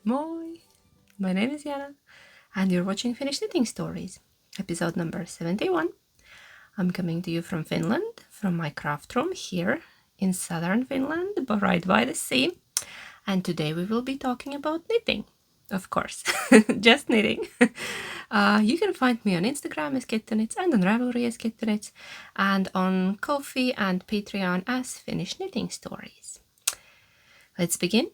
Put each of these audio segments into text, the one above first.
Moi! My name is Jana, and you're watching Finnish Knitting Stories, episode number 71. I'm coming to you from Finland, from my craft room here in southern Finland, but right by the sea. And today we will be talking about knitting, of course, just knitting. You can find me on Instagram as Kittenits and on Ravelry as Kittenits, and on Ko-fi and Patreon as Finnish Knitting Stories. Let's begin.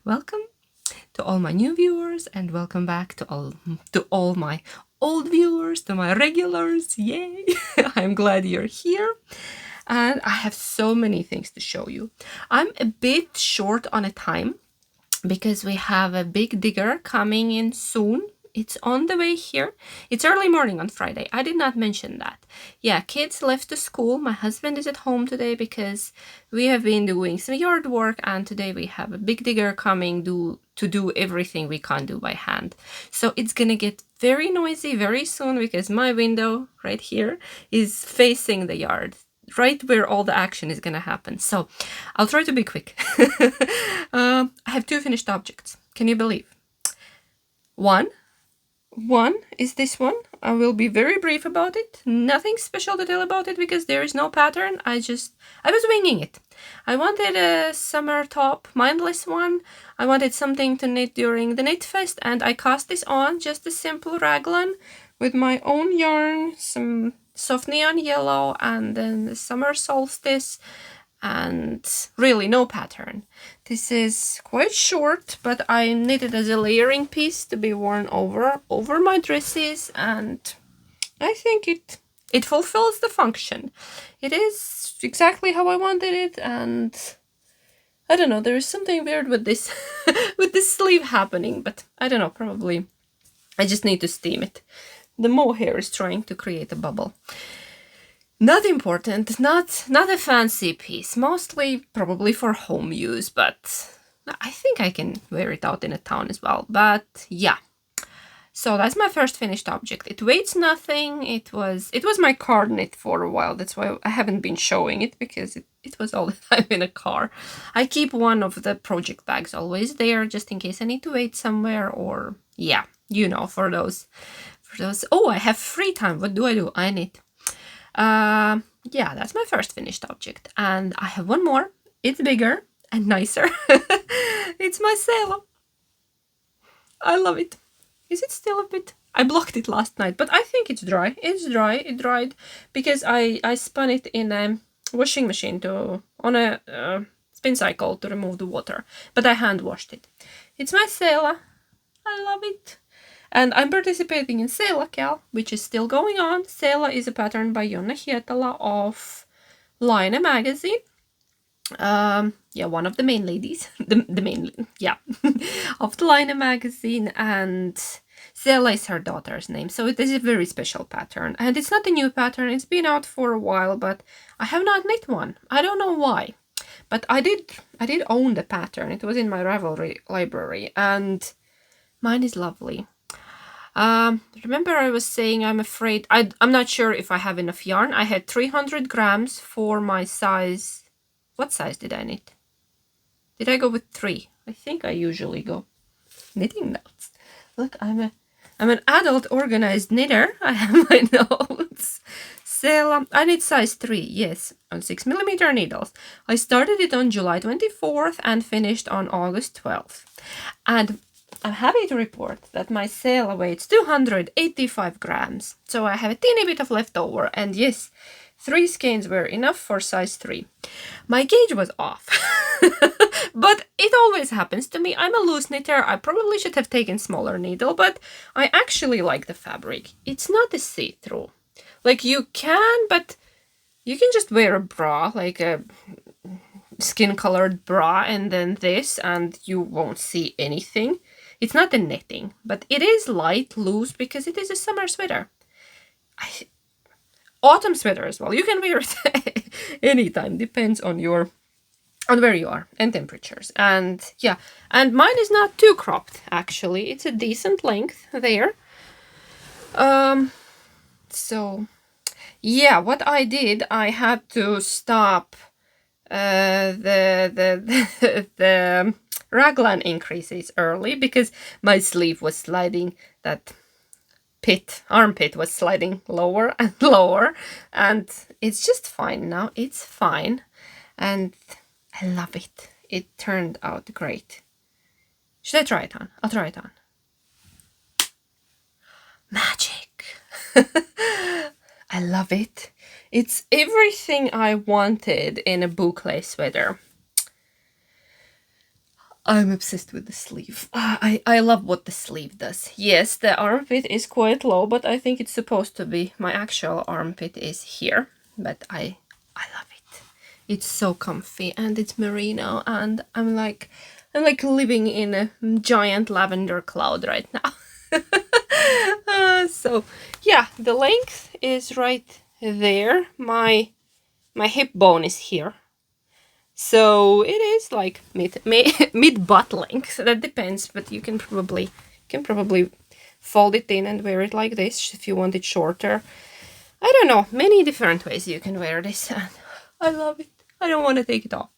Welcome to all my new viewers, and welcome back to all my old viewers, to my regulars. Yay! I'm glad you're here, and I have so many things to show you. I'm a bit short on a time because we have a big digger coming in soon. It's on the way here. It's early morning on Friday. I did not mention that. Yeah, kids left to school. My husband is at home today because we have been doing some yard work, and today we have a big digger coming to do everything we can't do by hand. So it's gonna get very noisy very soon because my window right here is facing the yard, right where all the action is gonna happen. So I'll try to be quick. I have two finished objects. Can you believe? One is this one. I will be very brief about it. Nothing special to tell about it because there is no pattern. I was winging it. I wanted a summer top, mindless one. I wanted something to knit during the knit fest, and I cast this on, just a simple raglan with my own yarn, some soft neon yellow, and then the summer solstice, and really no pattern. This is quite short, but I knit it as a layering piece to be worn over my dresses, and I think it fulfills the function. It is exactly how I wanted it, and I don't know, there is something weird with this with this sleeve happening, but I don't know, probably I just need to steam it. The mohair is trying to create a bubble. Not important, not a fancy piece, mostly probably for home use, but I think I can wear it out in a town as well. But yeah, so that's my first finished object. It weighs nothing. It was my car knit for a while. That's why I haven't been showing it, because it was all the time in a car. I keep one of the project bags always there just in case I need to wait somewhere, or yeah, you know, for those. Oh, I have free time. What do? I knit. Yeah, that's my first finished object, and I have one more. It's bigger and nicer. It's my Seela. I love it. Is it still a bit? I blocked it last night, but I think it's dry. It's dry. It dried because I spun it in a washing machine on a spin cycle to remove the water, but I hand washed it. It's my Seela. I love it. And I'm participating in Seela Cal, which is still going on. Seela is a pattern by Jonna Hietala of Line magazine. Yeah, one of the main ladies, the main, yeah, of the Line magazine, and Seela is her daughter's name. So it is a very special pattern, and it's not a new pattern. It's been out for a while, but I have not knit one. I don't know why, but I did own the pattern. It was in my Ravelry library, and mine is lovely. Remember I was saying I'm afraid, I'm not sure if I have enough yarn. I had 300 grams for my size. What size did I knit? Did I go with 3? I think I usually go knitting notes. Look, I'm an adult organized knitter. I have my notes. Seela, I knit size 3, yes, on 6mm needles. I started it on July 24th and finished on August 12th. And I'm happy to report that my Seela weighs 285 grams, so I have a teeny bit of leftover, and yes, 3 skeins were enough for size 3. My gauge was off, but it always happens to me. I'm a loose knitter. I probably should have taken smaller needle, but I actually like the fabric. It's not a see-through. Like, you can, but you can just wear a bra, like a skin-colored bra, and then this, and you won't see anything. It's not a knitting, but it is light, loose, because it is a summer sweater. Autumn sweater as well. You can wear it anytime. Depends on where you are and temperatures. And yeah, and mine is not too cropped, actually. It's a decent length there. So yeah, what I did, I had to stop the raglan increases early because my sleeve was sliding, that armpit was sliding lower and lower, and it's just fine now. It's fine, and I love it. It turned out great. Should I try it on? I'll try it on. Magic. I love it. It's everything I wanted in a boucle sweater. I'm obsessed with the sleeve. I love what the sleeve does. Yes, the armpit is quite low, but I think it's supposed to be. My actual armpit is here, but I love it. It's so comfy, and it's merino, and I'm like living in a giant lavender cloud right now. So yeah, the length is right there. My hip bone is here. So it is like mid butt length. That depends, but you can probably fold it in and wear it like this if you want it shorter. I don't know, many different ways you can wear this, and I love it. I don't want to take it off.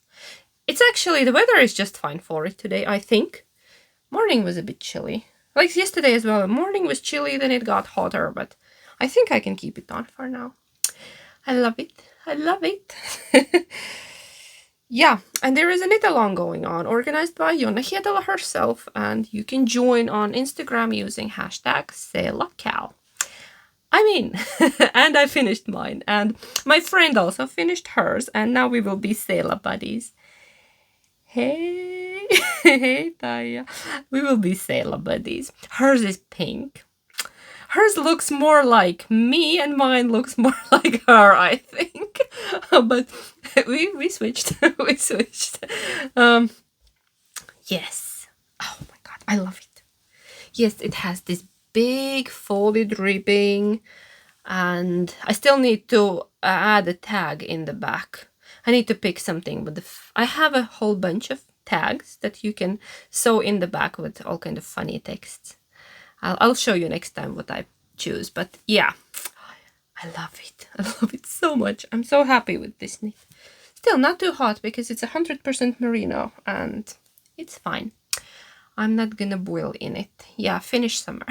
It's actually, the weather is just fine for it today, I think. Morning was a bit chilly. Like yesterday as well. Morning was chilly, then it got hotter, but I think I can keep it on for now. I love it. I love it. Yeah, and there is a knit along going on, organized by Jonna Hietala herself, and you can join on Instagram using hashtag SeelaCal. I'm in, and I finished mine, and my friend also finished hers, and now we will be Seela buddies. Hey, hey Taija, we will be Seela buddies. Hers is pink. Hers looks more like me, and mine looks more like her, I think. But we switched. We switched. Yes. Oh my god, I love it. Yes, it has this big folded ribbing, and I still need to add a tag in the back. I need to pick something with I have a whole bunch of tags that you can sew in the back with all kind of funny texts. I'll show you next time what I choose, but yeah, I love it. I love it so much. I'm so happy with this knit. Still not too hot because it's 100% merino and it's fine. I'm not gonna boil in it. Yeah, Finnish summer.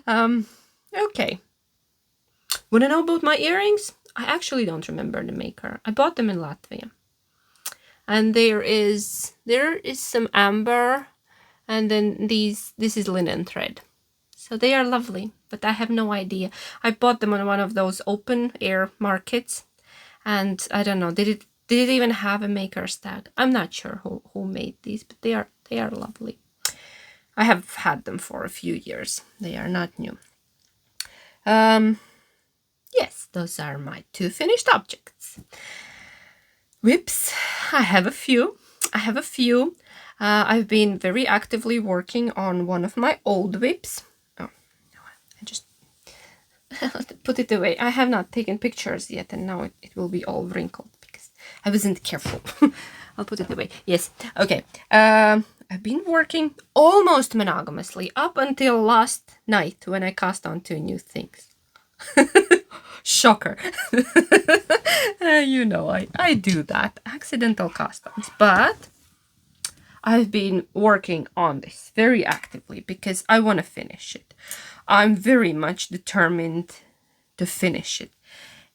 Okay. Wanna know about my earrings? I actually don't remember the maker. I bought them in Latvia. And there is some amber, and then this is linen thread. So they are lovely, but I have no idea. I bought them on one of those open air markets, and I don't know, did it even have a maker's tag? I'm not sure who made these, but they are lovely. I have had them for a few years. They are not new. Yes, those are my 2 finished objects. Whips, I have a few. I've been very actively working on one of my old whips. Oh, no, I just put it away. I have not taken pictures yet, and now it will be all wrinkled because I wasn't careful. I'll put it away. Yes, okay. I've been working almost monogamously up until last night when I cast on 2 new things. Shocker. You know, I do that. Accidental cast-ons. But I've been working on this very actively because I want to finish it. I'm very much determined to finish it.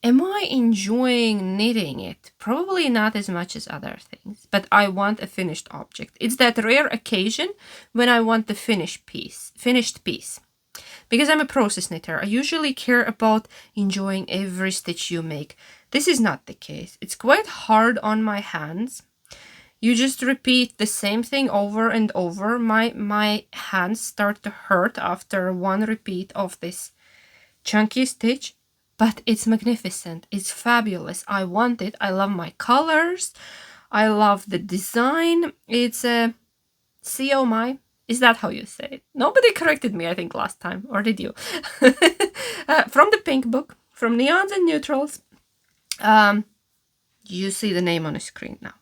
Am I enjoying knitting it? Probably not as much as other things, but I want a finished object. It's that rare occasion when I want the finished piece. Because I'm a process knitter, I usually care about enjoying every stitch you make. This is not the case. It's quite hard on my hands. You just repeat the same thing over and over. My hands start to hurt after one repeat of this chunky stitch, but it's magnificent. It's fabulous. I want it. I love my colors. I love the design. It's a Xiao Mai. Is that how you say it? Nobody corrected me, I think, last time. Or did you? From the pink book, from Neons and Neutrals. You see the name on the screen now.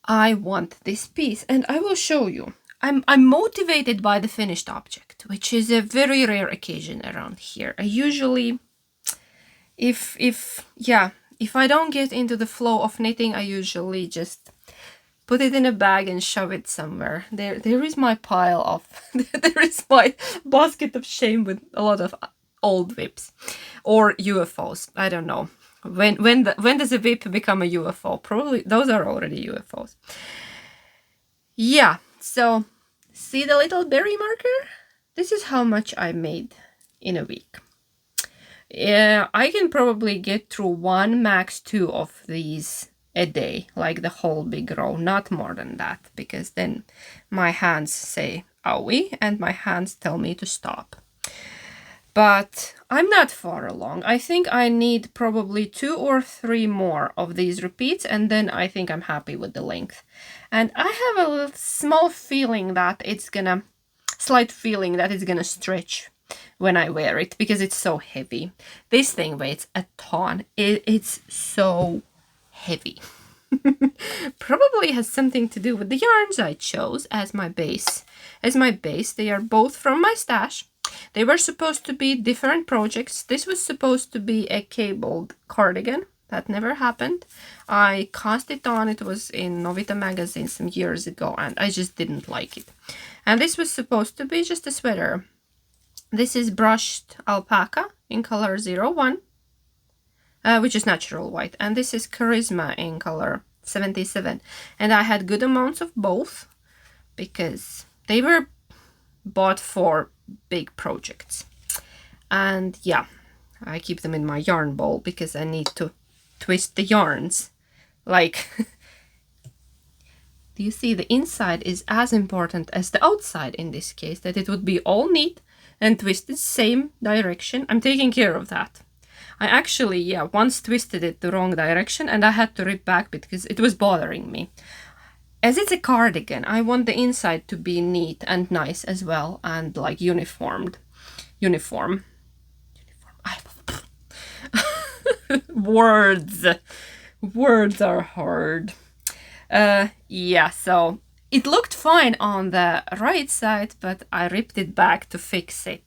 I want this piece, and I will show you. I'm motivated by the finished object, which is a very rare occasion around here. I usually, if I don't get into the flow of knitting, I usually just put it in a bag and shove it somewhere. There is my pile of, there is my basket of shame with a lot of old whips or UFOs. I don't know. When does a whip become a UFO? Probably those are already UFOs. Yeah, so see the little berry marker? This is how much I made in a week. Yeah, I can probably get through 1, max 2 of these a day, like the whole big row, not more than that, because then my hands say owie and my hands tell me to stop. But I'm not far along. I think I need probably 2 or 3 more of these repeats, and then I think I'm happy with the length. And I have a small feeling that it's gonna, slight feeling that it's gonna stretch when I wear it, because it's so heavy. This thing weighs a ton. It's so heavy. Probably has something to do with the yarns I chose as my base. They are both from my stash. They were supposed to be different projects. This was supposed to be a cabled cardigan. That never happened. I cast it on. It was in Nutiden magazine some years ago, and I just didn't like it. And this was supposed to be just a sweater. This is brushed alpaca in color 01, which is natural white. And this is charisma in color 77. And I had good amounts of both because they were bought for big projects. And yeah, I keep them in my yarn bowl because I need to twist the yarns. Like, do you see the inside is as important as the outside in this case, that it would be all neat and twisted same direction. I'm taking care of that. I actually, yeah, once twisted it the wrong direction and I had to rip back because it was bothering me. As it's a cardigan, I want the inside to be neat and nice as well, and like uniform. Words are hard. Yeah, so it looked fine on the right side, but I ripped it back to fix it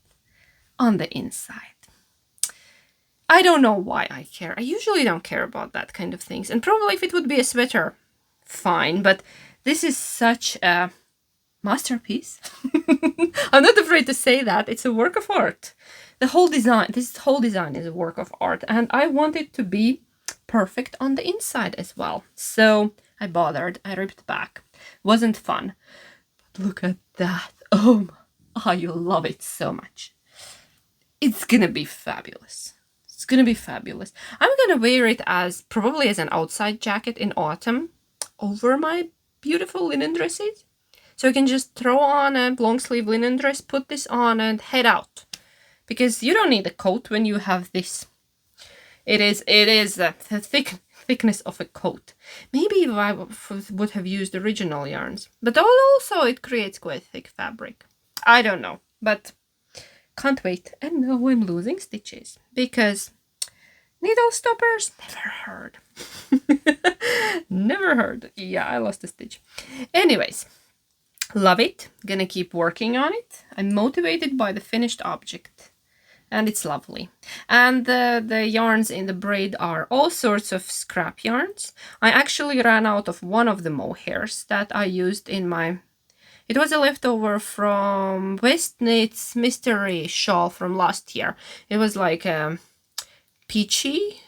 on the inside. I don't know why I care. I usually don't care about that kind of things. And probably if it would be a sweater, fine. But this is such a masterpiece. I'm not afraid to say that. It's a work of art. This whole design is a work of art. And I want it to be perfect on the inside as well. So I bothered. I ripped back. Wasn't fun. But look at that. Oh, you love it so much. It's gonna be fabulous. It's gonna be fabulous. I'm gonna wear it as probably as an outside jacket in autumn over my beautiful linen dresses. So I can just throw on a long sleeve linen dress, put this on and head out. Because you don't need a coat when you have this. It is the thickness of a coat. Maybe if I would have used original yarns. But also it creates quite thick fabric. I don't know, but can't wait. And now I'm losing stitches because needle stoppers never heard. Never heard. Yeah, I lost a stitch. Anyways, love it. Gonna keep working on it. I'm motivated by the finished object. And it's lovely. And the yarns in the braid are all sorts of scrap yarns. I actually ran out of one of the mohairs that I used in my... It was a leftover from West Knit's mystery shawl from last year. It was like a peachy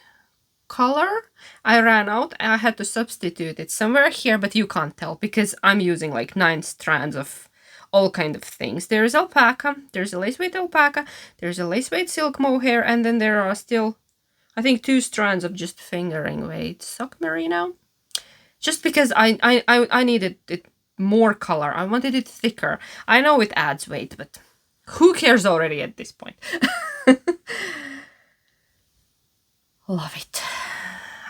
color. I ran out. I had to substitute it somewhere here, but you can't tell because I'm using like 9 strands of all kind of things. There's alpaca, there's a lace weight alpaca, there's a lace weight silk mohair, and then there are still, I think, 2 strands of just fingering weight sock merino. Just because I needed it more color. I wanted it thicker. I know it adds weight, but who cares already at this point? Love it.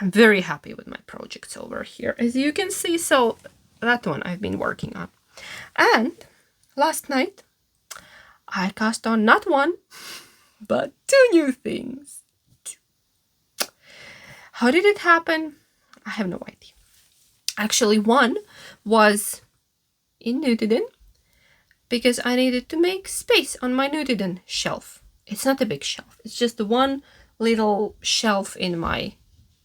I'm very happy with my projects over here, as you can see. So that one I've been working on. And last night I cast on not 1, but 2 new things. 2. How did it happen? I have no idea. Actually, one was in Nutiden because I needed to make space on my Nutiden shelf. It's not a big shelf. It's just the one little shelf in my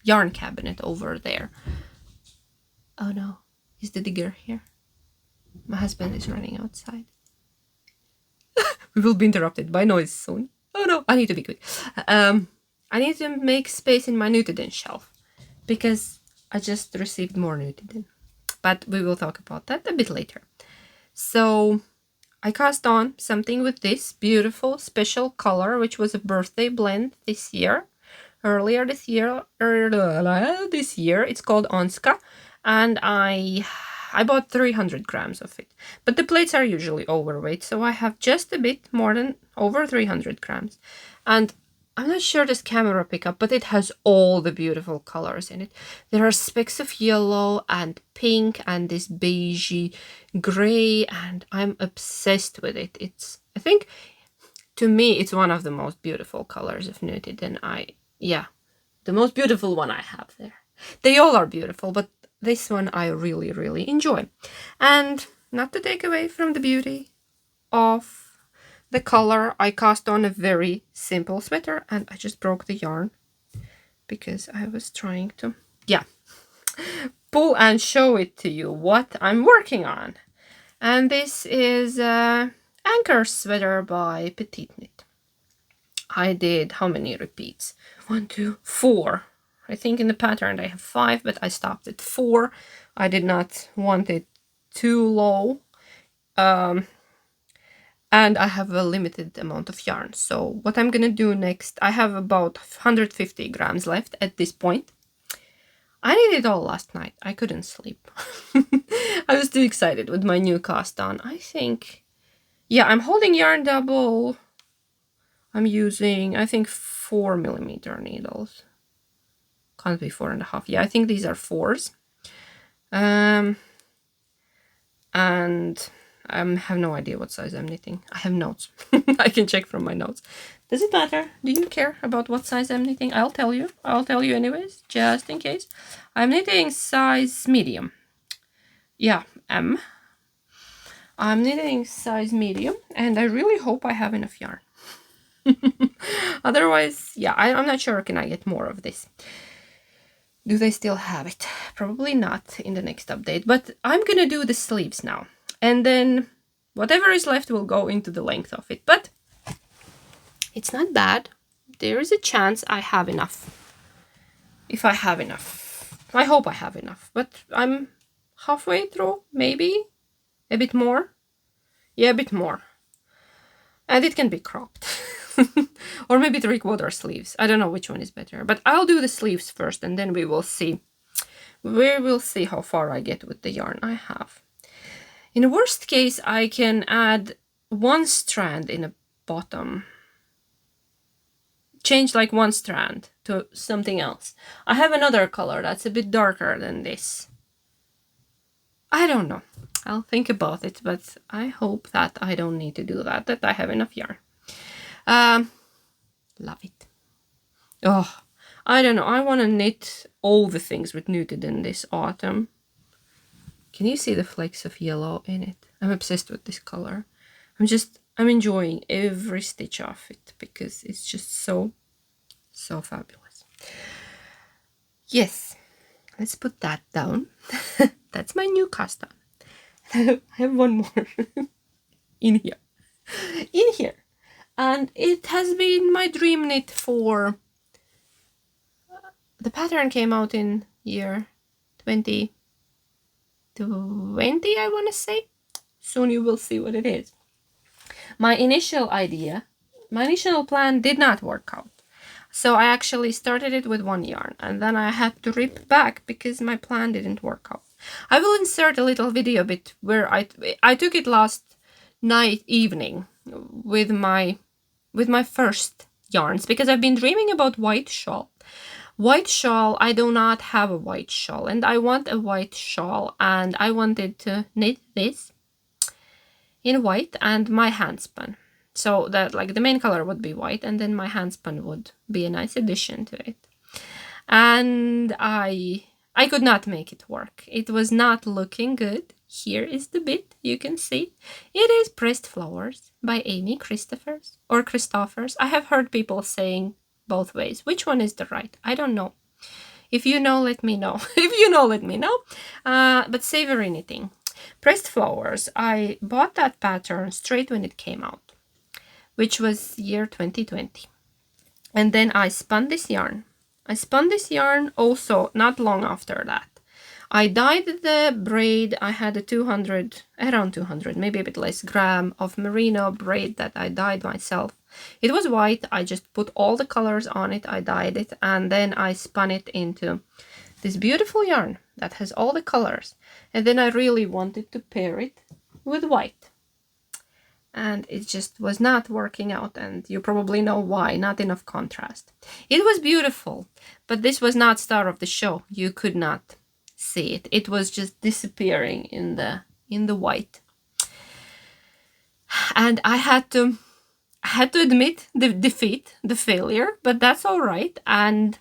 yarn cabinet over there. Oh no, Is the digger here? My husband is running outside. We will be interrupted by noise soon. Oh no, I need to be quick. I need to make space in my Nutiden shelf because I just received more Nutiden. But we will talk about that a bit later. So I cast on something with this beautiful special color, which was a birthday blend this year. Earlier this year, it's called Onska, and I bought 300 grams of it. But the plates are usually overweight, so I have just a bit more than over 300 grams. And I'm not sure this camera pick up, but it has all the beautiful colors in it. There are specks of yellow and pink and this beigey gray, and I'm obsessed with it. I think, to me, it's one of the most beautiful colors of Knitted, and the most beautiful one I have there. They all are beautiful, but this one I really, really enjoy. And not to take away from the beauty of the color, I cast on a very simple sweater, and I just broke the yarn because I was trying to, pull and show it to you what I'm working on. And this is Anchor Sweater by Petite Knit. I did how many repeats? 1, 2, 4. I think in the pattern I have 5, but I stopped at 4. I did not want it too low. And I have a limited amount of yarn. So what I'm gonna do next, I have about 150 grams left at this point. I did it all last night. I couldn't sleep. I was too excited with my new cast on. I think, I'm holding yarn double. I'm using, I think, 4mm needles. Can't be 4.5. Yeah, I think these are 4s. And I have no idea what size I'm knitting. I have notes. I can check from my notes. Does it matter? Do you care about what size I'm knitting? I'll tell you. I'll tell you anyways, just in case. I'm knitting size medium. Yeah, M. I'm knitting size medium, and I really hope I have enough yarn. Otherwise, I'm not sure can I get more of this. Do they still have it? Probably not in the next update, but I'm gonna do the sleeves now. And then whatever is left will go into the length of it. But it's not bad. There is a chance I have enough. If I have enough. I hope I have enough. But I'm halfway through, maybe. A bit more. Yeah, a bit more. And it can be cropped. Or maybe 3/4 sleeves. I don't know which one is better. But I'll do the sleeves first, and then we will see. We will see how far I get with the yarn I have. In the worst case, I can add 1 strand in a bottom. Change like 1 strand to something else. I have another color that's a bit darker than this. I don't know. I'll think about it, but I hope that I don't need to do that I have enough yarn. Love it. Oh, I don't know. I want to knit all the things with Nutiden this autumn. Can you see the flakes of yellow in it? I'm obsessed with this color. I'm enjoying every stitch of it because it's just so fabulous. Yes, let's put that down. That's my new cast on. I have one more in here. And it has been my dream knit for... The pattern came out in year 2020, I want to say. Soon you will see what it is. My initial plan did not work out. So I actually started it with 1 yarn, and then I had to rip back because my plan didn't work out. I will insert a little video bit where I took it last evening with my first yarns, because I've been dreaming about white shawl. White shawl, I do not have a white shawl, and I want a white shawl, and I wanted to knit this in white and my handspun. So that like the main color would be white, and then my handspun would be a nice addition to it. And I could not make it work. It was not looking good. Here is the bit, you can see. It is Pressed Flowers by Amy Christophers, or Christophers. I have heard people saying both ways. Which one is the right? I don't know. If you know, let me know. If you know, let me know. But savory knitting. Pressed flowers. I bought that pattern straight when it came out, which was year 2020. And then I spun this yarn. I spun this yarn also not long after that. I dyed the braid. I had a around 200, maybe a bit less, gram of merino braid that I dyed myself. It was white. I just put all the colors on it. I dyed it, and then I spun it into this beautiful yarn that has all the colors. And then I really wanted to pair it with white. And it just was not working out, and you probably know why. Not enough contrast. It was beautiful, but this was not star of the show. You could not see it. It was just disappearing in the white. And I had to admit the defeat, the failure, but that's all right. And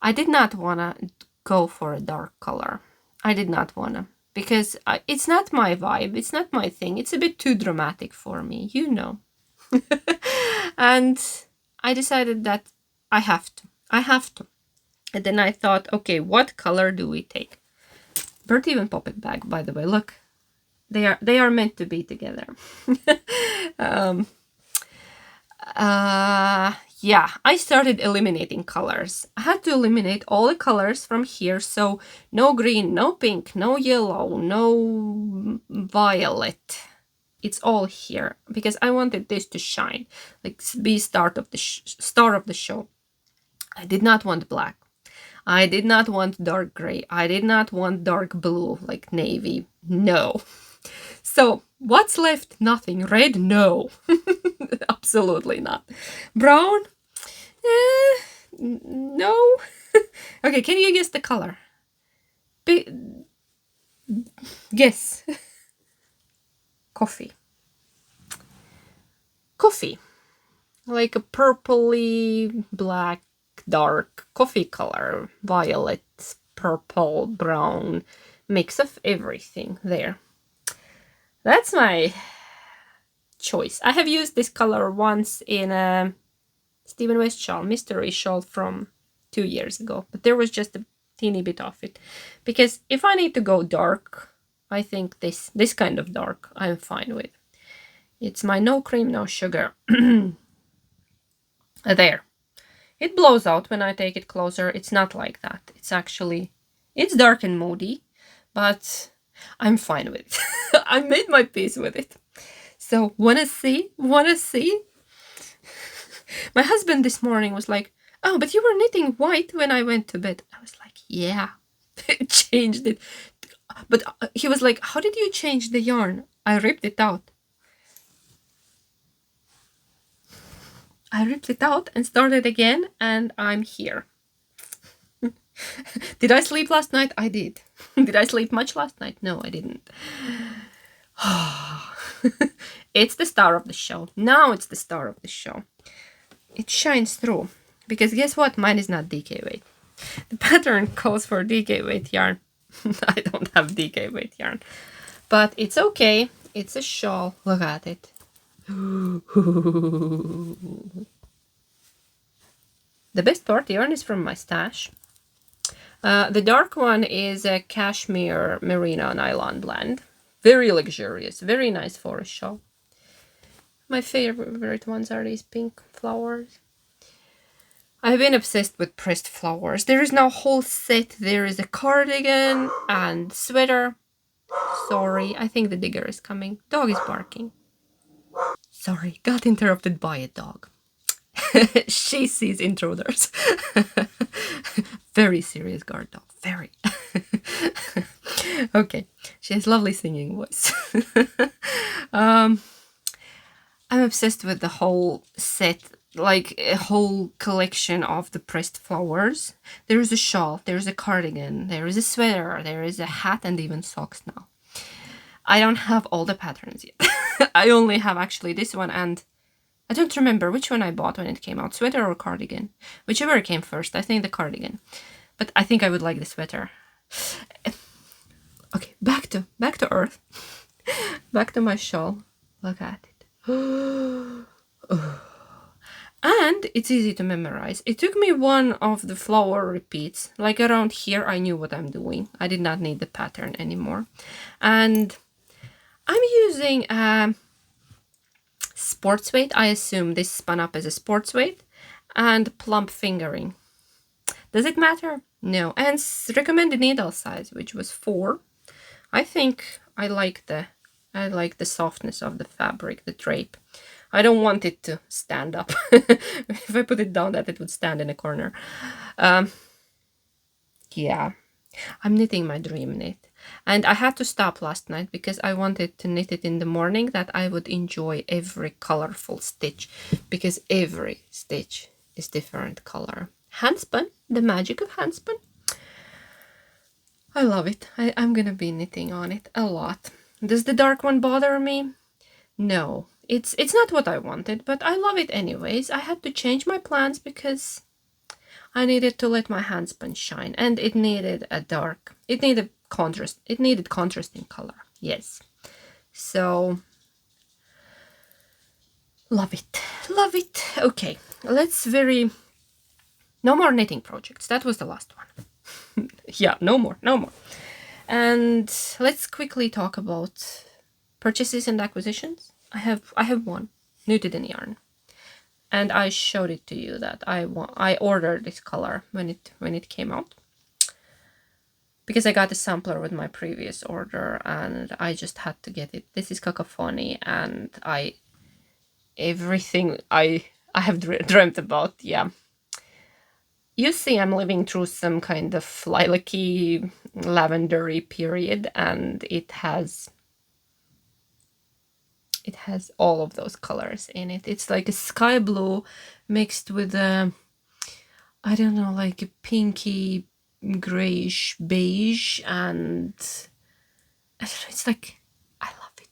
I did not want to go for a dark color. I did not want to, because it's not my vibe. It's not my thing. It's a bit too dramatic for me, you know. And I decided that I have to. And then I thought, okay, what color do we take? Bert even pop it back, by the way. Look, they are meant to be together. Yeah, I started eliminating colors. I had to eliminate all the colors from here. So no green, no pink, no yellow, no violet. It's all here because I wanted this to shine, like be star of the show. I did not want black. I did not want dark gray. I did not want dark blue, like navy. No. So what's left? Nothing. Red? No. Absolutely not. Brown? No. Okay, can you guess the color? Guess. Coffee. Like a purpley black dark coffee color. Violet, purple, brown. Mix of everything there. That's my choice. I have used this color once in a Stephen West shawl, mystery shawl from 2 years ago, but there was just a teeny bit of it. Because if I need to go dark, I think this kind of dark I'm fine with. It's my no cream, no sugar. There. It blows out when I take it closer. It's not like that. It's dark and moody, but I'm fine with it. I made my peace with it. So, wanna see? My husband this morning was like, oh, but you were knitting white when I went to bed. I was like, yeah, changed it. But he was like, how did you change the yarn? I ripped it out. I ripped it out and started again, and I'm here. Did I sleep last night? I did. Did I sleep much last night? No, I didn't. It's the star of the show. Now it's the star of the show. It shines through. Because guess what? Mine is not DK weight. The pattern calls for DK weight yarn. I don't have DK weight yarn. But it's okay. It's a shawl. Look at it. The best part yarn is from my stash. The dark one is a cashmere merino nylon blend. Very luxurious, very nice for a shawl. My favorite ones are these pink flowers. I've been obsessed with pressed flowers. There is now a whole set. There is a cardigan and sweater. Sorry, I think the digger is coming. Dog is barking. Sorry, got interrupted by a dog. She sees intruders. Very serious guard dog. Very. Okay, she has lovely singing voice. I'm obsessed with the whole set, like a whole collection of the pressed flowers. There is a shawl, there is a cardigan, there is a sweater, there is a hat, and even socks now. I don't have all the patterns yet. I only have actually this one, and I don't remember which one I bought when it came out, sweater or cardigan. Whichever came first, I think the cardigan. But I think I would like the sweater. Okay, back to earth. Back to my shawl. Look at it. And it's easy to memorize. It took me one of the flower repeats, like around here I knew what I'm doing. I did not need the pattern anymore. And I'm using a sports weight. I assume this spun up as a sports weight, and plump fingering. Does it matter? No. And recommended needle size, which was 4. I think I like the softness of the fabric, the drape. I don't want it to stand up. If I put it down, that it would stand in a corner. Yeah, I'm knitting my dream knit. And I had to stop last night because I wanted to knit it in the morning, that I would enjoy every colorful stitch, because every stitch is different color. Handspun, the magic of handspun. I love it. I'm gonna be knitting on it a lot. Does the dark one bother me? No, it's not what I wanted, but I love it anyways. I had to change my plans because I needed to let my handspun shine, and it needed it needed contrasting color. Yes. So love it. Love it. Okay, no more knitting projects. That was the last one. Yeah, no more. And let's quickly talk about purchases and acquisitions. I have one, Nutiden yarn, and I showed it to you that I ordered this color when it came out, because I got a sampler with my previous order and I just had to get it. This is Cacophony, and everything I have dreamt about. Yeah, you see, I'm living through some kind of lilac-y, lavendery period, and it has all of those colors in it. It's like a sky blue mixed with a, I don't know, like a pinky grayish beige, and it's like, I love it.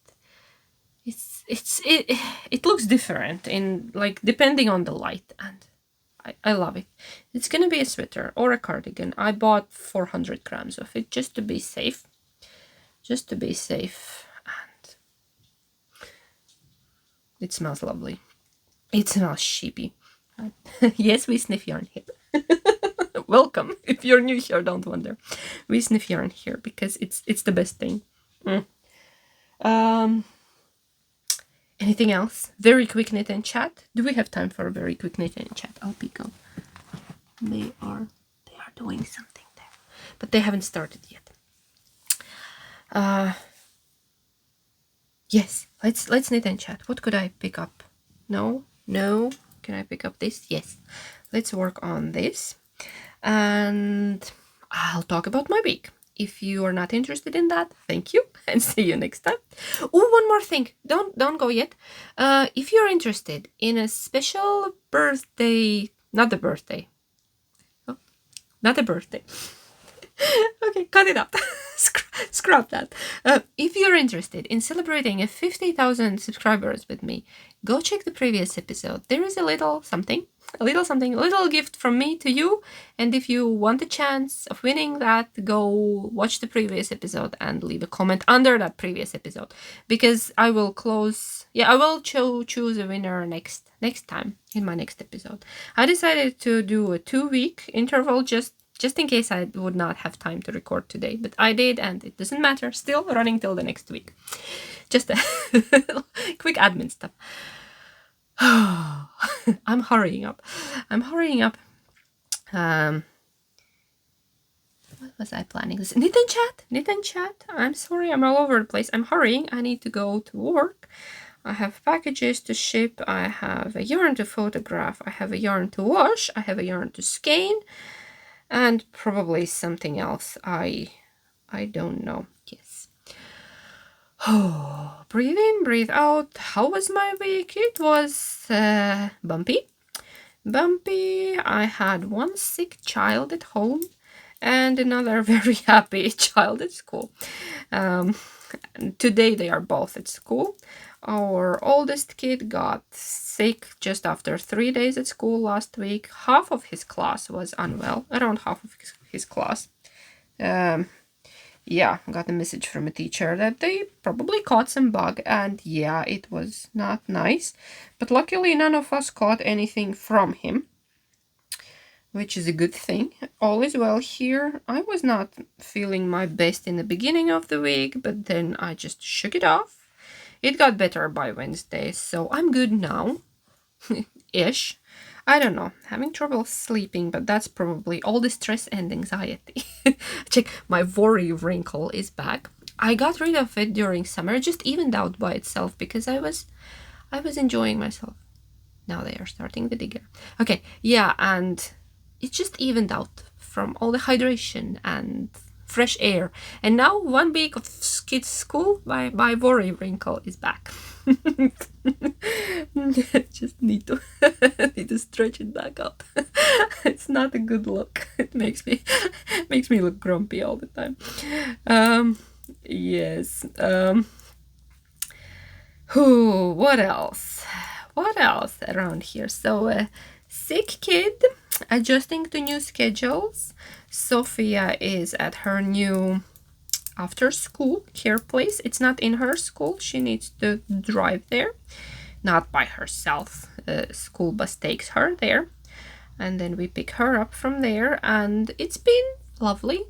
It looks different in, like, depending on the light, and I love it. It's gonna be a sweater or a cardigan. I bought 400 grams of it just to be safe. And it smells lovely. It smells sheepy. Yes, we sniff yarn here. Welcome. If you're new here, don't wonder. We sniff yarn here because it's the best thing. Anything else? Very quick knit and chat. Do we have time for a very quick knit and chat? I'll pick up. They are doing something there, but they haven't started yet. Yes, let's knit and chat. What could I pick up? No. Can I pick up this? Yes. Let's work on this, and I'll talk about my week. If you are not interested in that, thank you, and see you next time. Oh, one more thing. Don't go yet. If you're interested in a special birthday, not the birthday. Oh, not the birthday. Okay, cut it out. Scrap that. If you're interested in celebrating a 50,000 subscribers with me, go check the previous episode. There is a little gift from me to you. And if you want a chance of winning that, go watch the previous episode and leave a comment under that previous episode, because I will choose a winner next time in my next episode. I decided to do a 2-week interval just in case I would not have time to record today, but I did, and it doesn't matter. Still running till the next week. Just a quick admin stuff. I'm hurrying up. What was I planning? This knit and chat. I'm sorry, I'm all over the place. I'm hurrying. I need to go to work. I have packages to ship. I have a yarn to photograph. I have a yarn to wash. I have a yarn to skein. And probably something else. I don't know. Yes. Oh, breathe in, breathe out. How was my week? It was bumpy. I had one sick child at home and another very happy child at school. Today they are both at school. Our oldest kid got sick just after 3 days at school last week. Half of his class was unwell, around half of his class. yeah, got a message from a teacher that they probably caught some bug, and yeah, it was not nice. But luckily, none of us caught anything from him, which is a good thing. All is well here. I was not feeling my best in the beginning of the week, but then I just shook it off. It got better by Wednesday, so I'm good now. Ish. I don't know, having trouble sleeping, but that's probably all the stress and anxiety. Check, my worry wrinkle is back. I got rid of it during summer, just evened out by itself because I was enjoying myself. Now they are starting the digger. Okay, yeah, and it just evened out from all the hydration and fresh air. And now 1 week of kids' school, my worry wrinkle is back. Just need to stretch it back out. It's not a good look. It makes me look grumpy all the time. Yes. What else? What else around here? So, sick kid adjusting to new schedules. Sophia is at her new after school care place. It's not in her school. She needs to drive there, not by herself. School bus takes her there, and then we pick her up from there, and it's been lovely.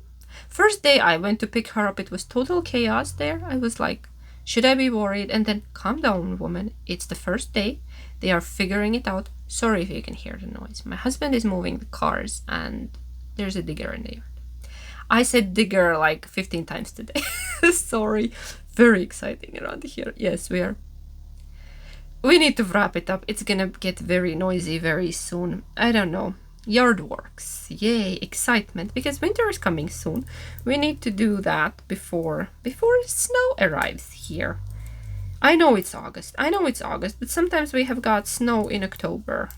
First day I went to pick her up, it was total chaos there. I was like, should I be worried? And then, calm down, woman. It's the first day. They are figuring it out. Sorry if you can hear the noise. My husband is moving the cars, and there's a digger in the yard. I said digger like 15 times today. Sorry. Very exciting around here. Yes, we need to wrap it up. It's gonna get very noisy very soon. I don't know. Yard works. Yay, excitement. Because winter is coming soon. We need to do that before snow arrives here. I know it's August, but sometimes we have got snow in October.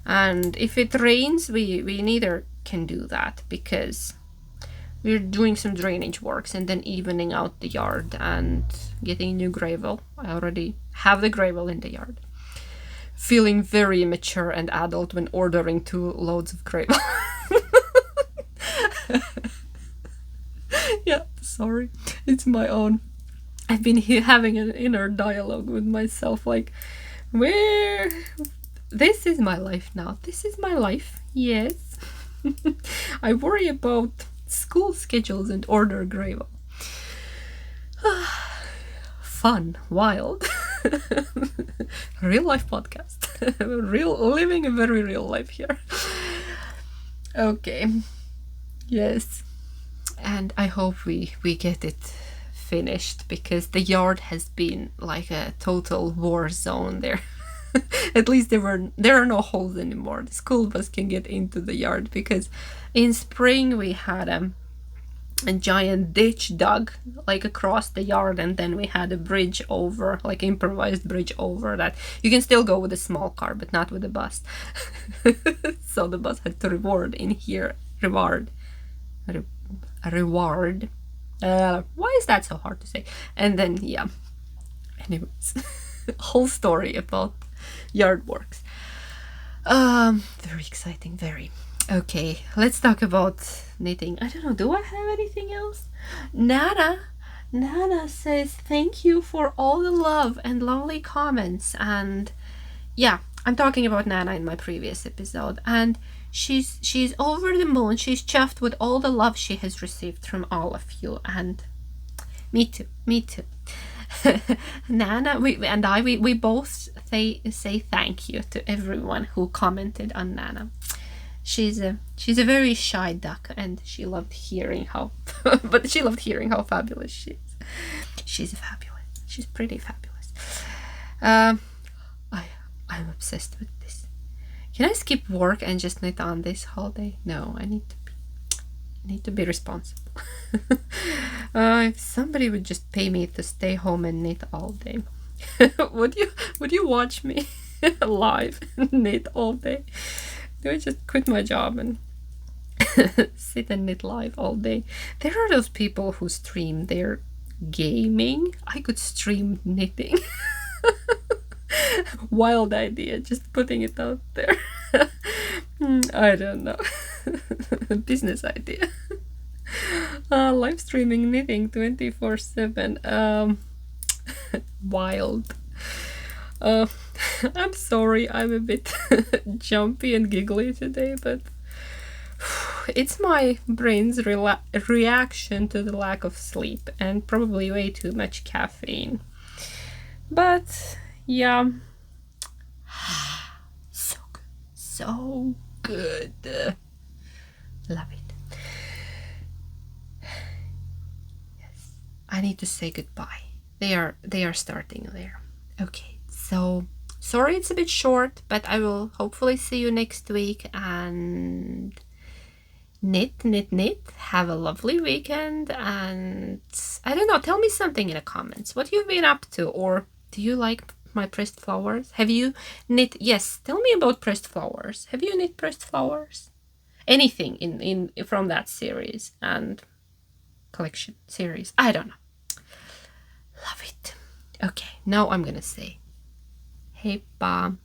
And if it rains, we neither can do that because we're doing some drainage works and then evening out the yard and getting new gravel. I already have the gravel in the yard. Feeling very mature and adult when ordering 2 loads of gravel. Yeah, sorry. It's my own. I've been having an inner dialogue with myself like, where? This is my life now. This is my life. Yes. I worry about school schedules and order gravel. Fun, wild. Real life podcast. Living a very real life here. Okay. Yes. And I hope we get it finished because the yard has been like a total war zone there. At least there are no holes anymore. The school bus can get into the yard because in spring we had a giant ditch dug like across the yard, and then we had a bridge over, like improvised bridge over that. You can still go with a small car but not with a bus. So the bus had to reward in here. Reward. Why is that so hard to say? And then yeah, anyways. Whole story about yard works. Very exciting, very. Okay, let's talk about knitting. I don't know, do I have anything else? Nana says thank you for all the love and lovely comments. And yeah, I'm talking about Nana in my previous episode, and she's over the moon. She's chuffed with all the love she has received from all of you, and me too. Nana, we both say thank you to everyone who commented on Nana. She's a very shy duck, and she loved hearing how fabulous she is. She's fabulous. She's pretty fabulous. I'm obsessed with this. Can I skip work and just knit on this whole day? No, I need to be responsible. If somebody would just pay me to stay home and knit all day. would you watch me live and knit all day? Do I just quit my job and sit and knit live all day? There are those people who stream their gaming. I could stream knitting. Wild idea, just putting it out there. I don't know. Business idea. Live streaming knitting 24/7. Wild. Uh, I'm sorry, I'm a bit jumpy and giggly today, but it's my brain's reaction to the lack of sleep and probably way too much caffeine. But yeah, so good, so good. Love it. Yes, I need to say goodbye. They are starting there. Okay, so sorry it's a bit short, but I will hopefully see you next week and knit, knit, knit. Have a lovely weekend, and I don't know, tell me something in the comments. What you've been up to, or do you like my pressed flowers? Have you knit? Yes, tell me about pressed flowers. Have you knit pressed flowers? Anything in from that series and collection series? I don't know. Love it. Okay, now I'm gonna say heippa.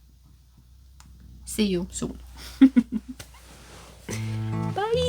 See you soon. Bye.